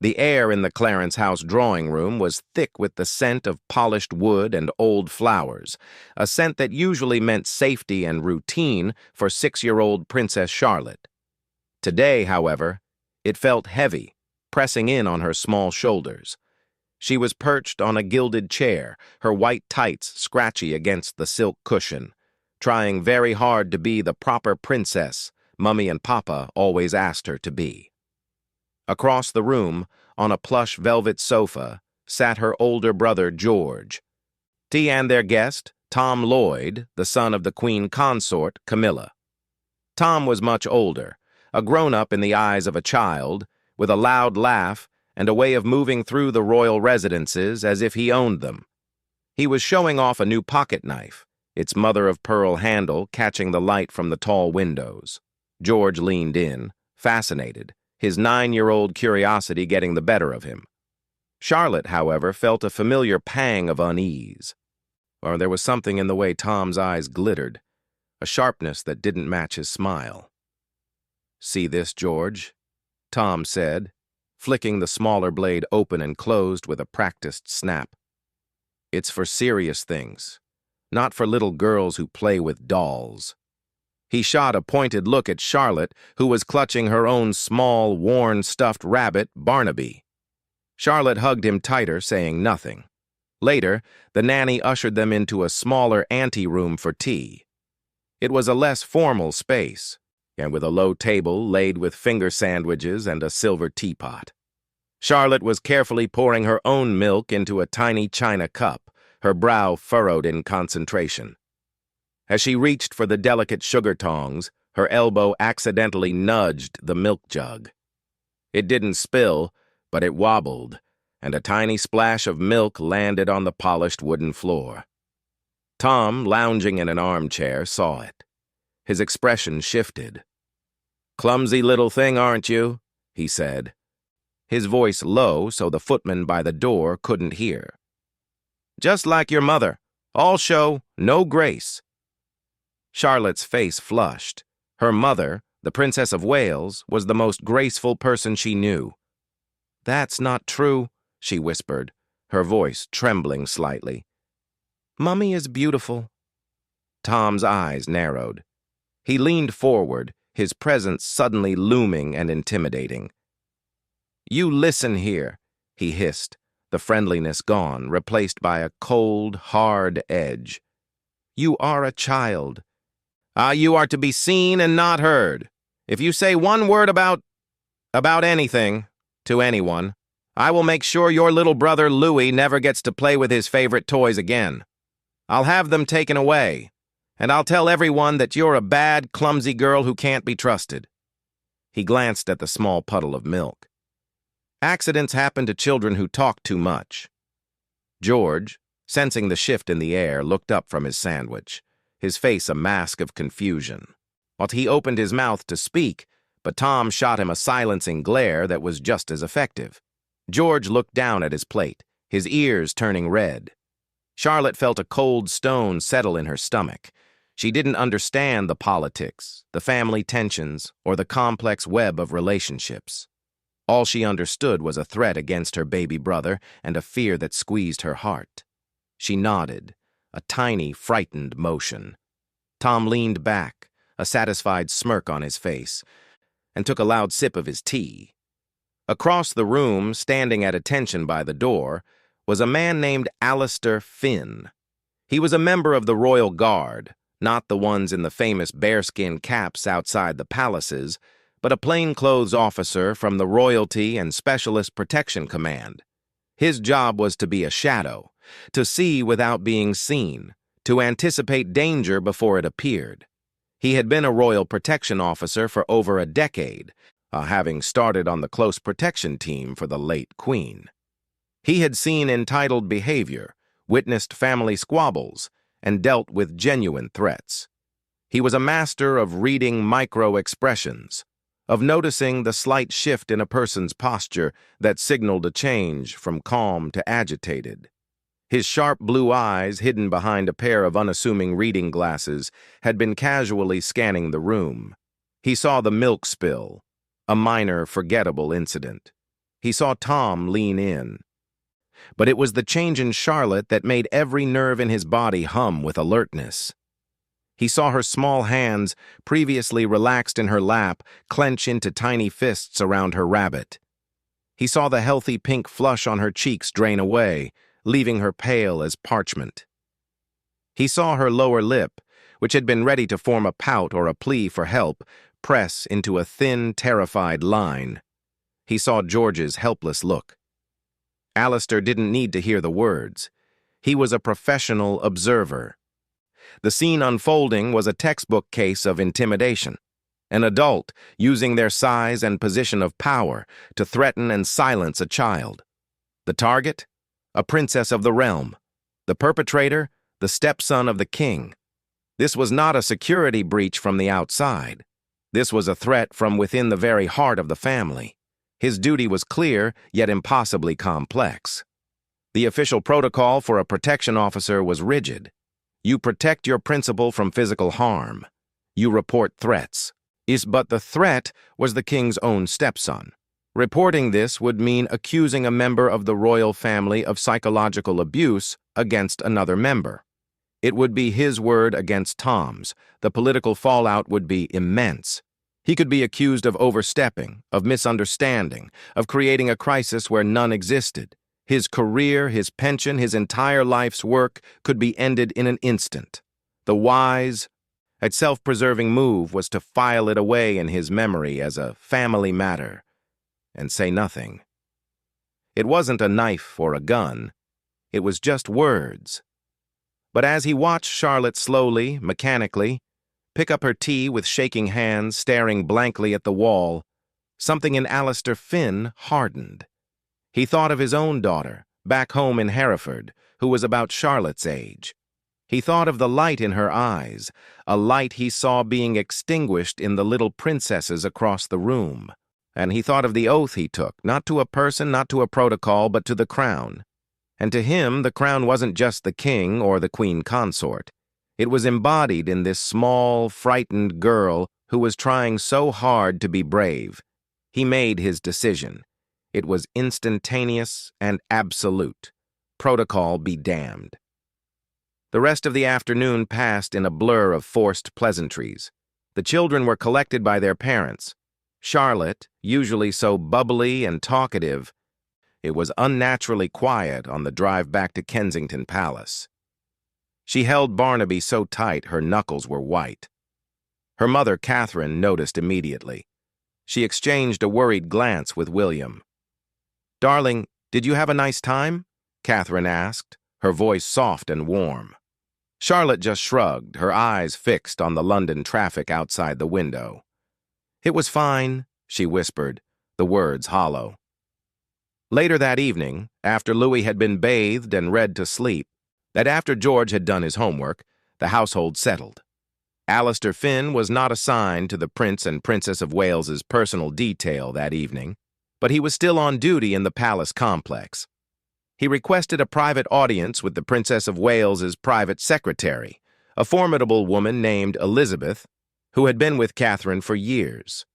The air in the Clarence house drawing room was thick with the scent of polished wood and old flowers, a scent that usually meant safety and routine for 6-year-old Princess Charlotte. Today, however, it felt heavy, pressing in on her small shoulders. She was perched on a gilded chair, her white tights scratchy against the silk cushion, trying very hard to be the proper princess Mummy and Papa always asked her to be. Across the room, on a plush velvet sofa, sat her older brother George. He and their guest, Tom Lloyd, the son of the Queen Consort, Camilla. Tom was much older, a grown-up in the eyes of a child, with a loud laugh and a way of moving through the royal residences as if he owned them. He was showing off a new pocket knife, its mother-of-pearl handle catching the light from the tall windows. George leaned in, fascinated, his 9-year-old curiosity getting the better of him. Charlotte, however, felt a familiar pang of unease. Or there was something in the way Tom's eyes glittered, a sharpness that didn't match his smile. "See this, George?" Tom said, flicking the smaller blade open and closed with a practiced snap. "It's for serious things, not for little girls who play with dolls." He shot a pointed look at Charlotte, who was clutching her own small, worn, stuffed rabbit, Barnaby. Charlotte hugged him tighter, saying nothing. Later, the nanny ushered them into a smaller anteroom for tea. It was a less formal space, and with a low table laid with finger sandwiches and a silver teapot. Charlotte was carefully pouring her own milk into a tiny china cup, her brow furrowed in concentration. As she reached for the delicate sugar tongs, her elbow accidentally nudged the milk jug. It didn't spill, but it wobbled, and a tiny splash of milk landed on the polished wooden floor. Tom, lounging in an armchair, saw it. His expression shifted. "Clumsy little thing, aren't you?" he said, his voice low so the footman by the door couldn't hear. "Just like your mother, all show, no grace." Charlotte's face flushed. Her mother, the Princess of Wales, was the most graceful person she knew. "That's not true," she whispered, her voice trembling slightly. "Mummy is beautiful." Tom's eyes narrowed. He leaned forward, his presence suddenly looming and intimidating. "You listen here," he hissed, the friendliness gone, replaced by a cold, hard edge. "You are a child. You are to be seen and not heard. If you say one word about anything to anyone, I will make sure your little brother Louis never gets to play with his favorite toys again. I'll have them taken away, and I'll tell everyone that you're a bad, clumsy girl who can't be trusted." He glanced at the small puddle of milk. "Accidents happen to children who talk too much." George, sensing the shift in the air, looked up from his sandwich, his face a mask of confusion. He opened his mouth to speak, but Tom shot him a silencing glare that was just as effective. George looked down at his plate, his ears turning red. Charlotte felt a cold stone settle in her stomach. She didn't understand the politics, the family tensions, or the complex web of relationships. All she understood was a threat against her baby brother and a fear that squeezed her heart. She nodded, a tiny, frightened motion. Tom leaned back, a satisfied smirk on his face, and took a loud sip of his tea. Across the room, standing at attention by the door, was a man named Alistair Finn. He was a member of the Royal Guard, not the ones in the famous bearskin caps outside the palaces, but a plainclothes officer from the Royalty and Specialist Protection Command. His job was to be a shadow, to see without being seen, to anticipate danger before it appeared. He had been a royal protection officer for over a decade, having started on the close protection team for the late Queen. He had seen entitled behavior, witnessed family squabbles, and dealt with genuine threats. He was a master of reading micro-expressions, of noticing the slight shift in a person's posture that signaled a change from calm to agitated. His sharp blue eyes, hidden behind a pair of unassuming reading glasses, had been casually scanning the room. He saw the milk spill, a minor, forgettable incident. He saw Tom lean in. But it was the change in Charlotte that made every nerve in his body hum with alertness. He saw her small hands, previously relaxed in her lap, clench into tiny fists around her rabbit. He saw the healthy pink flush on her cheeks drain away, leaving her pale as parchment. He saw her lower lip, which had been ready to form a pout or a plea for help, press into a thin, terrified line. He saw George's helpless look. Alistair didn't need to hear the words. He was a professional observer. The scene unfolding was a textbook case of intimidation. An adult using their size and position of power to threaten and silence a child. The target? A princess of the realm. The perpetrator? The stepson of the king. This was not a security breach from the outside. This was a threat from within the very heart of the family. His duty was clear, yet impossibly complex. The official protocol for a protection officer was rigid. You protect your principal from physical harm. You report threats. But the threat was the king's own stepson. Reporting this would mean accusing a member of the royal family of psychological abuse against another member. It would be his word against Tom's. The political fallout would be immense. He could be accused of overstepping, of misunderstanding, of creating a crisis where none existed. His career, his pension, his entire life's work could be ended in an instant. The wise, yet self-preserving move was to file it away in his memory as a family matter and say nothing. It wasn't a knife or a gun. It was just words. But as he watched Charlotte slowly, mechanically, pick up her tea with shaking hands, staring blankly at the wall, something in Alistair Finn hardened. He thought of his own daughter, back home in Hereford, who was about Charlotte's age. He thought of the light in her eyes, a light he saw being extinguished in the little princesses across the room. And he thought of the oath he took, not to a person, not to a protocol, but to the crown. And to him, the crown wasn't just the king or the queen consort. It was embodied in this small, frightened girl who was trying so hard to be brave. He made his decision. It was instantaneous and absolute. Protocol be damned. The rest of the afternoon passed in a blur of forced pleasantries. The children were collected by their parents. Charlotte, usually so bubbly and talkative, it was unnaturally quiet on the drive back to Kensington Palace. She held Barnaby so tight her knuckles were white. Her mother, Catherine, noticed immediately. She exchanged a worried glance with William. "Darling, did you have a nice time?" Catherine asked, her voice soft and warm. Charlotte just shrugged, her eyes fixed on the London traffic outside the window. "It was fine," she whispered, the words hollow. Later that evening, after Louis had been bathed and read to sleep, that after George had done his homework, the household settled. Alistair Finn was not assigned to the Prince and Princess of Wales's personal detail that evening, but he was still on duty in the palace complex. He requested a private audience with the Princess of Wales's private secretary, a formidable woman named Elizabeth, who had been with Catherine for years.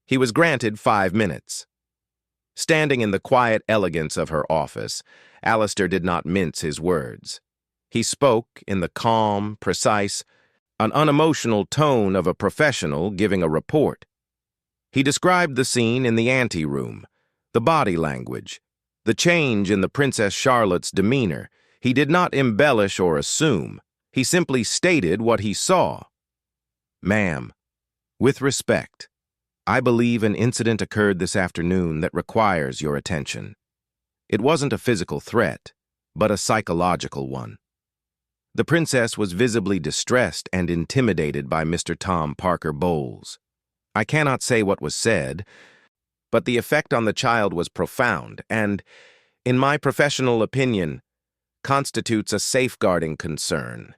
He was granted 5 minutes. Standing in the quiet elegance of her office, Alistair did not mince his words. He spoke in the calm, precise, an unemotional tone of a professional giving a report. He described the scene in the anteroom, the body language, the change in the Princess Charlotte's demeanor. He did not embellish or assume. He simply stated what he saw. "Ma'am, with respect, I believe an incident occurred this afternoon that requires your attention. It wasn't a physical threat, but a psychological one. The princess was visibly distressed and intimidated by Mr. Tom Parker Bowles. I cannot say what was said, but the effect on the child was profound and, in my professional opinion, constitutes a safeguarding concern."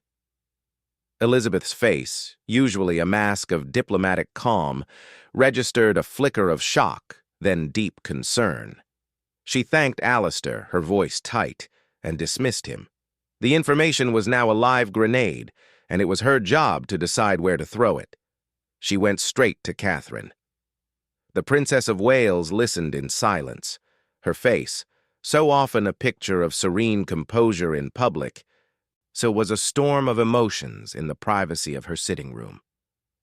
Elizabeth's face, usually a mask of diplomatic calm, registered a flicker of shock, then deep concern. She thanked Alistair, her voice tight, and dismissed him. The information was now a live grenade, and it was her job to decide where to throw it. She went straight to Catherine. The Princess of Wales listened in silence, Her face, so often a picture of serene composure in public, so was a storm of emotions in the privacy of her sitting room.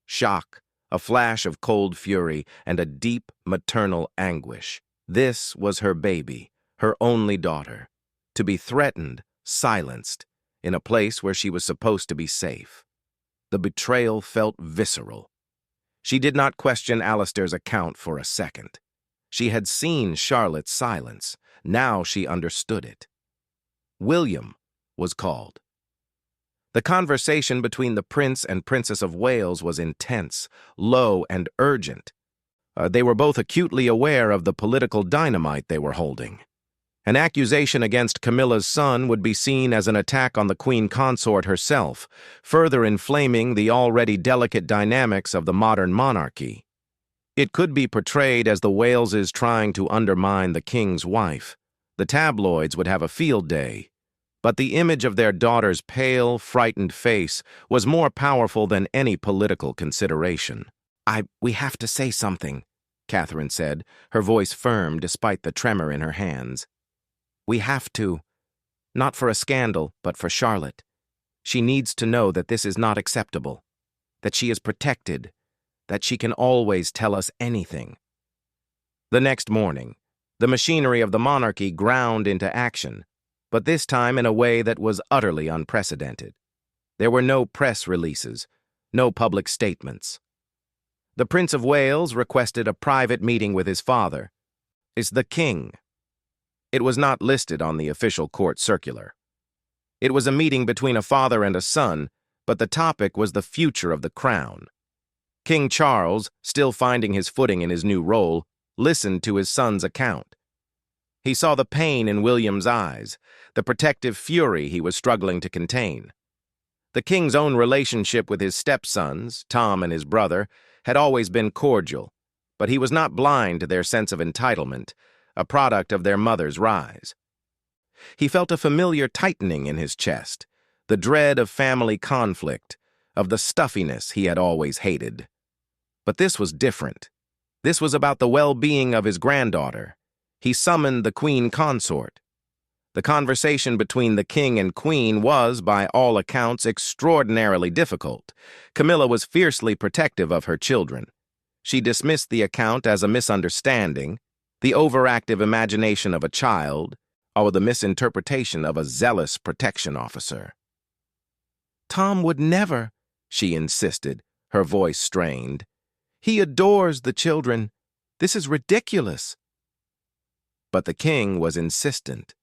Shock, a flash of cold fury, and a deep maternal anguish. This was her baby, her only daughter, to be threatened, silenced, in a place where she was supposed to be safe. The betrayal felt visceral. She did not question Alistair's account for a second. She had seen Charlotte's silence. Now she understood it. William was called. The conversation between the Prince and Princess of Wales was intense, low, and urgent. They were both acutely aware of the political dynamite they were holding. An accusation against Camilla's son would be seen as an attack on the Queen Consort herself, further inflaming the already delicate dynamics of the modern monarchy. It could be portrayed as the Waleses trying to undermine the king's wife. The tabloids would have a field day. But the image of their daughter's pale, frightened face was more powerful than any political consideration. We have to say something, Catherine said, her voice firm despite the tremor in her hands. We have to. Not for a scandal, but for Charlotte. She needs to know that this is not acceptable, that she is protected, that she can always tell us anything. The next morning, the machinery of the monarchy ground into action, but this time in a way that was utterly unprecedented. There were no press releases, no public statements. The Prince of Wales requested a private meeting with his father. Is the king. It was not listed on the official court circular. It was a meeting between a father and a son, but the topic was the future of the crown. King Charles, still finding his footing in his new role, listened to his son's account. He saw the pain in William's eyes, the protective fury he was struggling to contain. The king's own relationship with his stepsons, Tom and his brother, had always been cordial, but he was not blind to their sense of entitlement, a product of their mother's rise. He felt a familiar tightening in his chest, the dread of family conflict, of the stuffiness he had always hated. But this was different. This was about the well-being of his granddaughter. He summoned the Queen Consort. The conversation between the king and queen was, by all accounts, extraordinarily difficult. Camilla was fiercely protective of her children. She dismissed the account as a misunderstanding, the overactive imagination of a child, or the misinterpretation of a zealous protection officer. Tom would never, she insisted, her voice strained. He adores the children. This is ridiculous. But the king was insistent.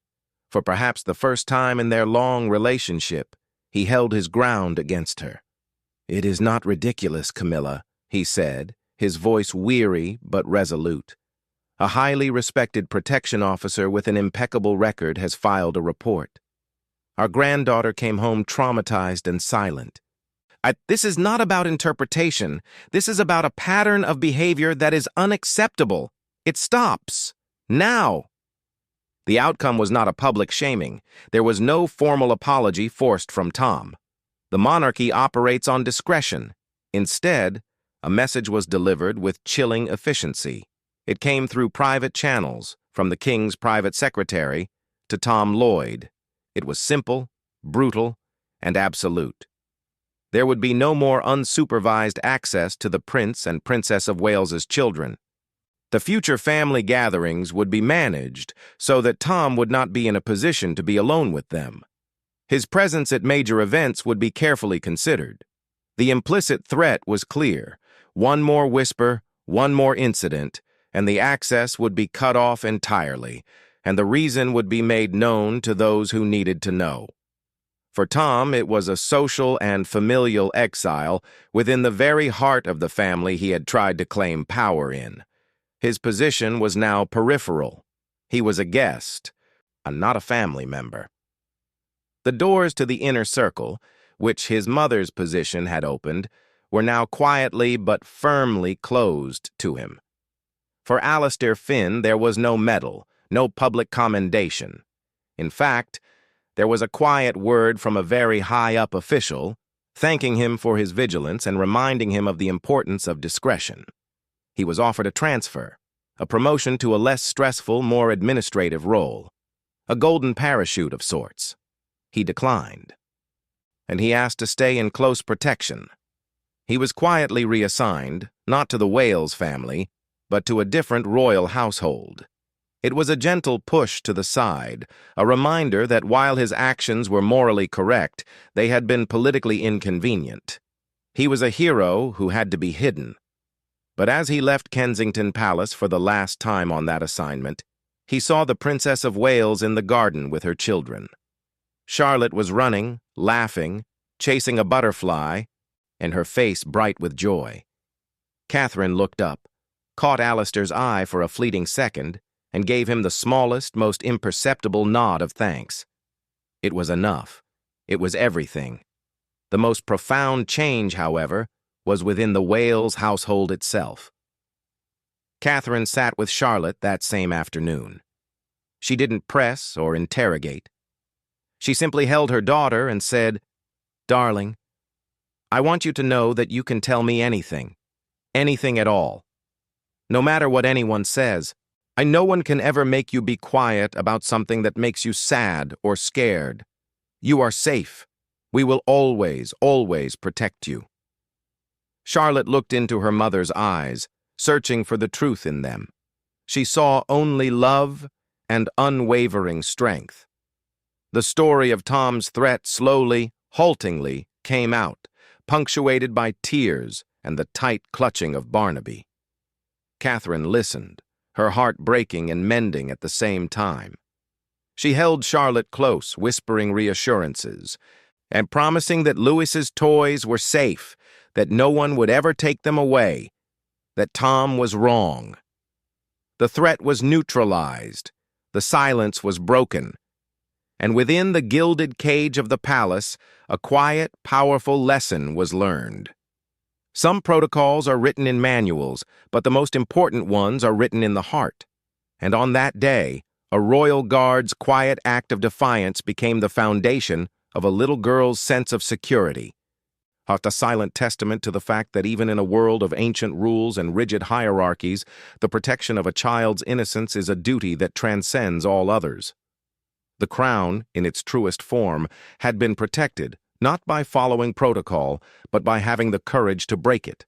For perhaps the first time in their long relationship, he held his ground against her. It is not ridiculous, Camilla, he said, his voice weary but resolute. A highly respected protection officer with an impeccable record has filed a report. Our granddaughter came home traumatized and silent. This is not about interpretation. This is about a pattern of behavior that is unacceptable. It stops. Now. The outcome was not a public shaming. There was no formal apology forced from Tom. The monarchy operates on discretion. Instead, a message was delivered with chilling efficiency. It came through private channels, from the king's private secretary to Tom Lloyd. It was simple, brutal, and absolute. There would be no more unsupervised access to the Prince and Princess of Wales's children. The future family gatherings would be managed so that Tom would not be in a position to be alone with them. His presence at major events would be carefully considered. The implicit threat was clear. One more whisper, one more incident, and the access would be cut off entirely, and the reason would be made known to those who needed to know. For Tom, it was a social and familial exile within the very heart of the family he had tried to claim power in. His position was now peripheral. He was a guest, and not a family member. The doors to the inner circle, which his mother's position had opened, were now quietly but firmly closed to him. For Alistair Finn, there was no medal, no public commendation. In fact, there was a quiet word from a very high-up official, thanking him for his vigilance and reminding him of the importance of discretion. He was offered a transfer, a promotion to a less stressful, more administrative role, a golden parachute of sorts. He declined, and he asked to stay in close protection. He was quietly reassigned, not to the Wales family, but to a different royal household. It was a gentle push to the side, a reminder that while his actions were morally correct, they had been politically inconvenient. He was a hero who had to be hidden. But as he left Kensington Palace for the last time on that assignment, he saw the Princess of Wales in the garden with her children. Charlotte was running, laughing, chasing a butterfly, and her face bright with joy. Catherine looked up, caught Alistair's eye for a fleeting second, and gave him the smallest, most imperceptible nod of thanks. It was enough. It was everything. The most profound change, however, was within the Wales household itself. Catherine sat with Charlotte that same afternoon. She didn't press or interrogate. She simply held her daughter and said, "Darling, I want you to know that you can tell me anything at all. No matter what anyone says, no one can ever make you be quiet about something that makes you sad or scared. You are safe. We will always, always protect you." Charlotte looked into her mother's eyes, searching for the truth in them. She saw only love and unwavering strength. The story of Tom's threat slowly, haltingly, came out, punctuated by tears and the tight clutching of Barnaby. Catherine listened, her heart breaking and mending at the same time. She held Charlotte close, whispering reassurances, and promising that Louis's toys were safe, that no one would ever take them away, that Tom was wrong. The threat was neutralized, the silence was broken, and within the gilded cage of the palace, a quiet, powerful lesson was learned. Some protocols are written in manuals, but the most important ones are written in the heart. And on that day, a royal guard's quiet act of defiance became the foundation of a little girl's sense of security. A silent testament to the fact that even in a world of ancient rules and rigid hierarchies, the protection of a child's innocence is a duty that transcends all others. The crown, in its truest form, had been protected, not by following protocol, but by having the courage to break it.